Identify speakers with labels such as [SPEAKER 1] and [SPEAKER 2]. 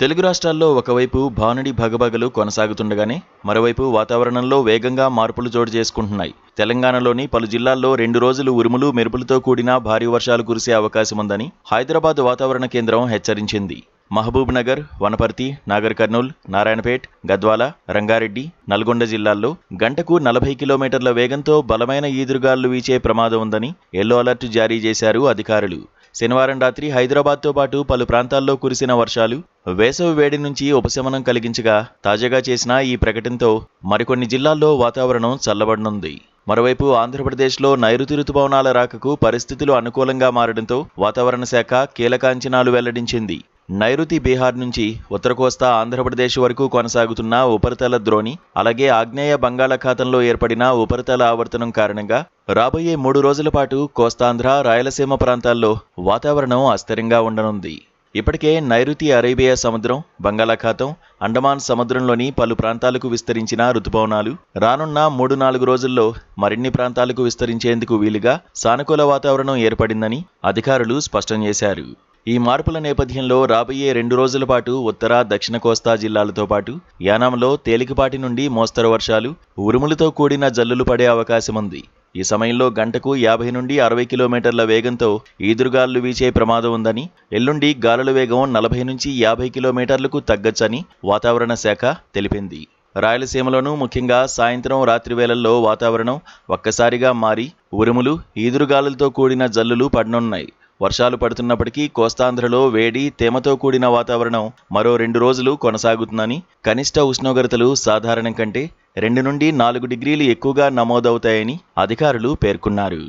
[SPEAKER 1] తెలుగు రాష్ట్రాల్లో ఒకవైపు భానుడి భగభగలు కొనసాగుతుండగానే మరోవైపు వాతావరణంలో వేగంగా మార్పులు చోటు చేసుకుంటున్నాయి. తెలంగాణలోని పలు జిల్లాల్లో 2 రోజులు ఉరుములు మెరుపులతో కూడిన భారీ వర్షాలు కురిసే అవకాశముందని హైదరాబాద్ వాతావరణ కేంద్రం హెచ్చరించింది. మహబూబ్ నగర్, వనపర్తి, నాగర్ కర్నూల్, నారాయణపేట్, గద్వాల, రంగారెడ్డి, నల్గొండ జిల్లాల్లో గంటకు 40 కిలోమీటర్ల వేగంతో బలమైన ఈదురుగాలులు వీచే ప్రమాదం ఉందని ఎల్లో అలర్ట్ జారీ చేశారు అధికారులు. శనివారం రాత్రి హైదరాబాద్తో పాటు పలు ప్రాంతాల్లో కురిసిన వర్షాలు వేసవి వేడి నుంచి ఉపశమనం కలిగించగా తాజాగా చేసిన ఈ ప్రకటనతో మరికొన్ని జిల్లాల్లో వాతావరణం చల్లబడనుంది. మరోవైపు ఆంధ్రప్రదేశ్లో నైరుతి రుతుపవనాల రాకకు పరిస్థితులు అనుకూలంగా మారడంతో వాతావరణ శాఖ కీలక అంచనాలు వెల్లడించింది. నైరుతి బీహార్ నుంచి ఉత్తర కోస్తా ఆంధ్రప్రదేశ్ వరకు కొనసాగుతున్న ఉపరితల ద్రోణి, అలాగే ఆగ్నేయ బంగాళాఖాతంలో ఏర్పడిన ఉపరితల ఆవర్తనం కారణంగా రాబోయే 3 రోజుల పాటు కోస్తాంధ్ర, రాయలసీమ ప్రాంతాల్లో వాతావరణం అస్థిరంగా ఉండనుంది. ఇప్పటికే నైరుతి అరేబియా సముద్రం, బంగాళాఖాతం, అండమాన్ సముద్రంలోని పలు ప్రాంతాలకు విస్తరించిన రుతుపవనాలు రానున్న 3-4 రోజుల్లో మరిన్ని ప్రాంతాలకు విస్తరించేందుకు వీలుగా సానుకూల వాతావరణం ఏర్పడిందని అధికారులు స్పష్టం చేశారు. ఈ మార్పుల నేపథ్యంలో రాబోయే 2 రోజుల పాటు ఉత్తర, దక్షిణ కోస్తా జిల్లాలతో పాటు యానాంలో తేలికపాటి నుండి మోస్తరు వర్షాలు, ఉరుములతో కూడిన జల్లులు పడే అవకాశముంది. ఈ సమయంలో గంటకు 50 నుండి 60 కిలోమీటర్ల వేగంతో ఈదురుగాలులు వీచే ప్రమాదం ఉందని, ఎల్లుండి గాలుల వేగం 40 నుంచి 50 కిలోమీటర్లకు తగ్గొచ్చని వాతావరణ శాఖ తెలిపింది. రాయలసీమలోనూ ముఖ్యంగా సాయంత్రం, రాత్రి వేళల్లో వాతావరణం ఒక్కసారిగా మారి ఉరుములు, ఈదురుగాలులతో కూడిన జల్లులు పడనున్నాయి. వర్షాలు పడుతున్నప్పటికీ కోస్తాంధ్రలో వేడి, తేమతో కూడిన వాతావరణం మరో 2 రోజులు కొనసాగుతుందని, కనిష్ట ఉష్ణోగ్రతలు సాధారణం కంటే 2 నుండి 4 డిగ్రీలు ఎక్కువగా నమోదవుతాయని అధికారులు పేర్కొన్నారు.